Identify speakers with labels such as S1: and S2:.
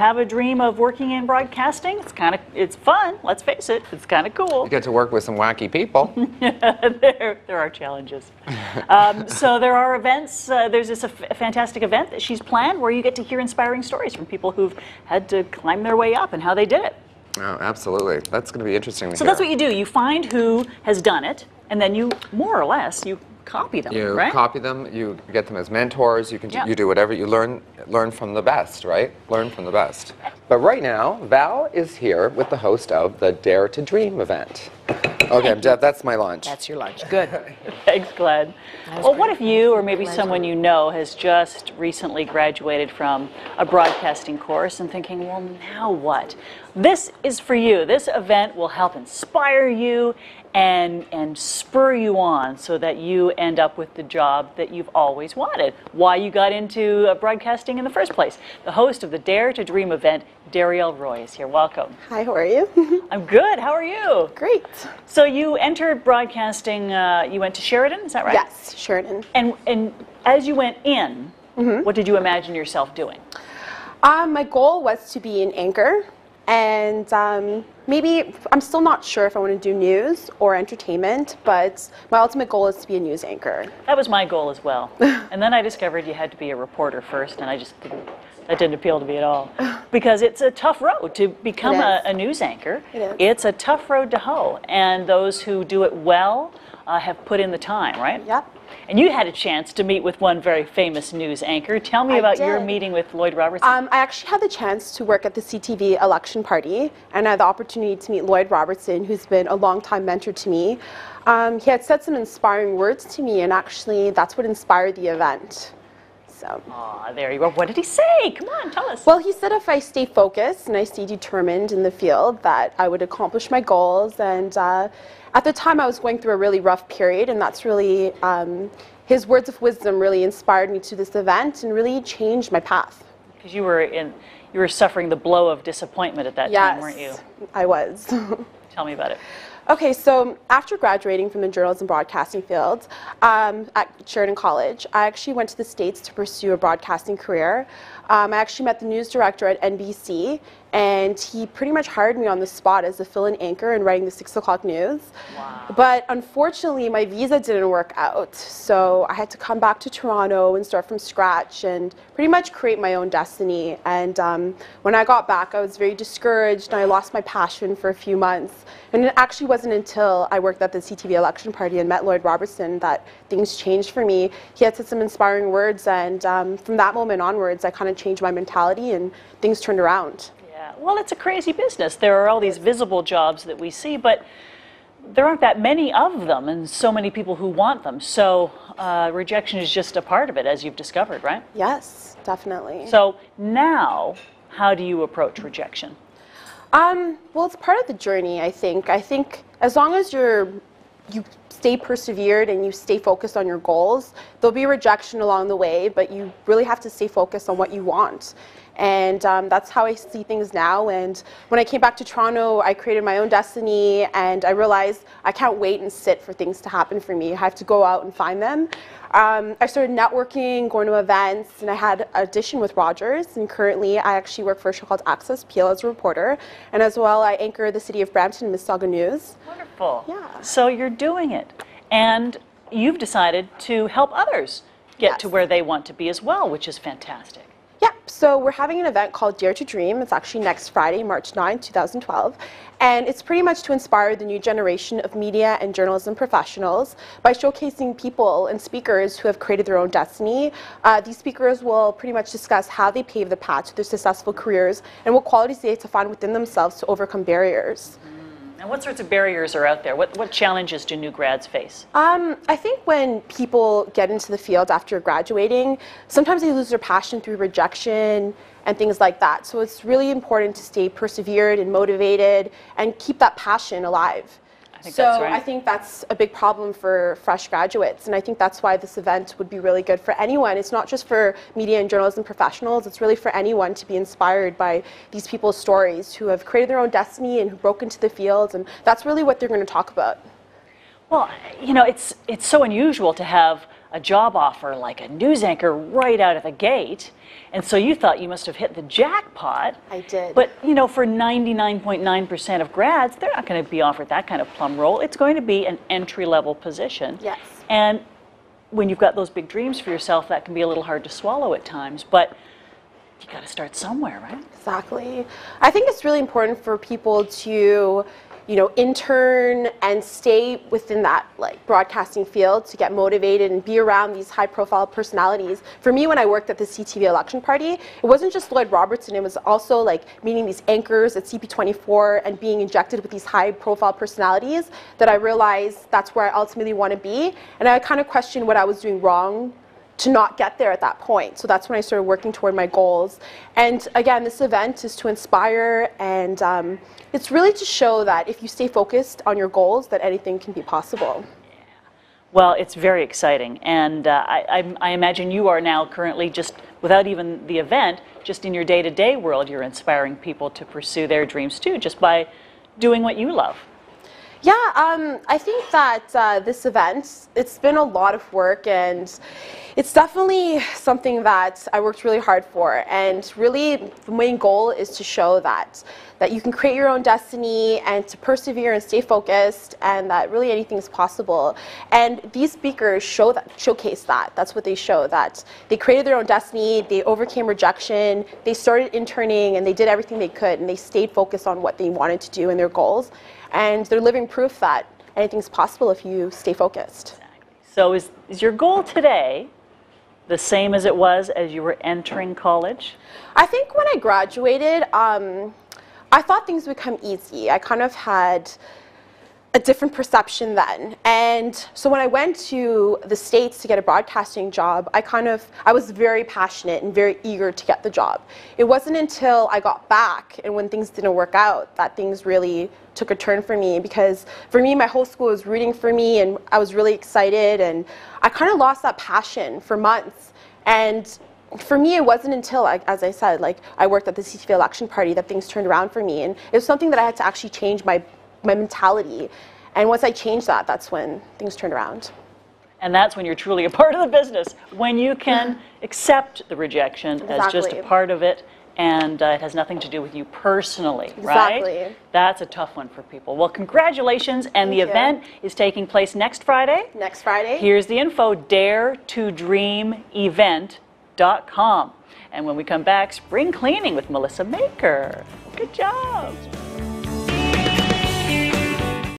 S1: have a dream of working in broadcasting? It's fun, let's face it, it's kind of cool.
S2: You get to work with some wacky people.
S1: there are challenges. So there are events, there's this fantastic event that she's planned where you get to hear inspiring stories from people who've had to climb their way up and how they did it.
S2: Oh, absolutely. That's going to be interesting to hear.
S1: So that's what you do. You find who has done it, and then you, more or less, you copy them,
S2: you
S1: right?
S2: copy them, you get them as mentors, you can you do whatever, you learn from the best, right? Learn from the best. But right now, Val is here with the host of the Dare to Dream event. Okay, Jeff, that's my lunch.
S3: That's your lunch. Good.
S1: Thanks, Glenn. Well, what if you or maybe someone you know has just recently graduated from a broadcasting course and thinking, well, now what? This is for you. This event will help inspire you and spur you on so that you end up with the job that you've always wanted. Why you got into broadcasting in the first place. The host of the Dare to Dream event, Darriel Roy, is here. Welcome.
S4: Hi, how are you?
S1: I'm good. How are you?
S4: Great.
S1: So you entered broadcasting, you went to Sheridan, is that right?
S4: Yes, Sheridan.
S1: And as you went in, what did you imagine yourself doing?
S4: My goal was to be an anchor, and maybe, I'm still not sure if I want to do news or entertainment, but my ultimate goal is to be a news anchor.
S1: That was my goal as well. And then I discovered you had to be a reporter first, and that didn't appeal to me at all. Because it's a tough road to become a news anchor. It's a tough road to hoe, and those who do it well have put in the time, right?
S4: Yep.
S1: And you had a chance to meet with one very famous news anchor. Tell me about your meeting with Lloyd Robertson.
S4: I actually had the chance to work at the CTV election party, and I had the opportunity to meet Lloyd Robertson, who's been a longtime mentor to me. He had said some inspiring words to me, and actually that's what inspired the event. So.
S1: There you go. What did he say? Come on, tell us.
S4: Well, he said if I stay focused and I stay determined in the field, that I would accomplish my goals. And at the time, I was going through a really rough period, and that's really, his words of wisdom really inspired me to this event and really changed my path.
S1: Because you were suffering the blow of disappointment at that time, weren't you?
S4: Yes, I was.
S1: Tell me about it.
S4: Okay, so after graduating from the journalism broadcasting field at Sheridan College, I actually went to the States to pursue a broadcasting career. I actually met the news director at NBC, and he pretty much hired me on the spot as a fill-in anchor and writing the 6 o'clock news.
S1: Wow.
S4: But unfortunately, my visa didn't work out, so I had to come back to Toronto and start from scratch and pretty much create my own destiny. And when I got back, I was very discouraged, and I lost my passion for a few months. And it actually wasn't until I worked at the CTV election party and met Lloyd Robertson that things changed for me. He had said some inspiring words, and from that moment onwards, I kind of changed my mentality and things turned around.
S1: Yeah, well, it's a crazy business. There are all these visible jobs that we see, but there aren't that many of them and so many people who want them. So rejection is just a part of it, as you've discovered, right?
S4: Yes, definitely.
S1: So now, how do you approach rejection?
S4: Well, it's part of the journey, I think. I think as long as you stay persevered and you stay focused on your goals, there'll be rejection along the way, but you really have to stay focused on what you want. And that's how I see things now. And when I came back to Toronto, I created my own destiny, and I realized I can't wait and sit for things to happen for me. I have to go out and find them. I started networking, going to events, and I had an audition with Rogers. And currently, I actually work for a show called Access PL as a reporter. And as well, I anchor the City of Brampton and Mississauga News.
S1: Wonderful.
S4: Yeah.
S1: So you're doing it. And you've decided to help others get to where they want to be as well, which is fantastic.
S4: Yep, so we're having an event called Dare to Dream. It's actually next Friday, March 9, 2012. And it's pretty much to inspire the new generation of media and journalism professionals by showcasing people and speakers who have created their own destiny. These speakers will pretty much discuss how they pave the path to their successful careers and what qualities they have to find within themselves to overcome barriers.
S1: And what sorts of barriers are out there? What challenges do new grads face?
S4: I think when people get into the field after graduating, sometimes they lose their passion through rejection and things like that. So it's really important to stay persevered and motivated and keep that passion alive. I think that's a big problem for fresh graduates, and I think that's why this event would be really good for anyone. It's not just for media and journalism professionals, it's really for anyone to be inspired by these people's stories who have created their own destiny and who broke into the field, and that's really what they're going to talk about.
S1: Well, you know, it's so unusual to have a job offer like a news anchor right out of the gate. And so you thought you must have hit the jackpot.
S4: I did.
S1: But, you know, for 99.9% of grads, they're not going to be offered that kind of plum role. It's going to be an entry-level position.
S4: Yes.
S1: And when you've got those big dreams for yourself, that can be a little hard to swallow at times. But you got to start somewhere, right?
S4: Exactly. I think it's really important for people to, you know, intern and stay within that like broadcasting field to get motivated and be around these high profile personalities. For me, when I worked at the CTV election party, it wasn't just Lloyd Robertson, it was also like meeting these anchors at CP24 and being injected with these high profile personalities that I realized that's where I ultimately want to be. And I kind of questioned what I was doing wrong to not get there at that point. So that's when I started working toward my goals. And again, this event is to inspire, and it's really to show that if you stay focused on your goals, that anything can be possible.
S1: Well, it's very exciting, and I imagine you are now currently, just without even the event, just in your day-to-day world, you're inspiring people to pursue their dreams too, just by doing what you love.
S4: Yeah, I think that this event, it's been a lot of work, and it's definitely something that I worked really hard for. And really, the main goal is to show that you can create your own destiny and to persevere and stay focused, and that really anything is possible. And these speakers showcase that. That's what they show, that they created their own destiny, they overcame rejection, they started interning, and they did everything they could, and they stayed focused on what they wanted to do and their goals. And they're living proof that anything's possible if you stay focused.
S1: Exactly. So is your goal today the same as it was as you were entering college?
S4: I think when I graduated, I thought things would come easy. I kind of had a different perception then. And so when I went to the States to get a broadcasting job, I was very passionate and very eager to get the job. It wasn't until I got back and when things didn't work out that things really took a turn for me, because for me, my whole school was rooting for me and I was really excited, and I kind of lost that passion for months. And for me, it wasn't until, as I said, like I worked at the CTV election party that things turned around for me. And it was something that I had to actually change my mentality. And once I changed that, that's when things turned around.
S1: And that's when you're truly a part of the business, when you can accept the rejection as just a part of it, and it has nothing to do with you personally,
S4: Exactly.
S1: right? That's a tough one for people. Well, congratulations, and the event is taking place next Friday.
S4: Next Friday.
S1: Here's the info, daretodreamevent.com. And when we come back, spring cleaning with Melissa Maker. Good job.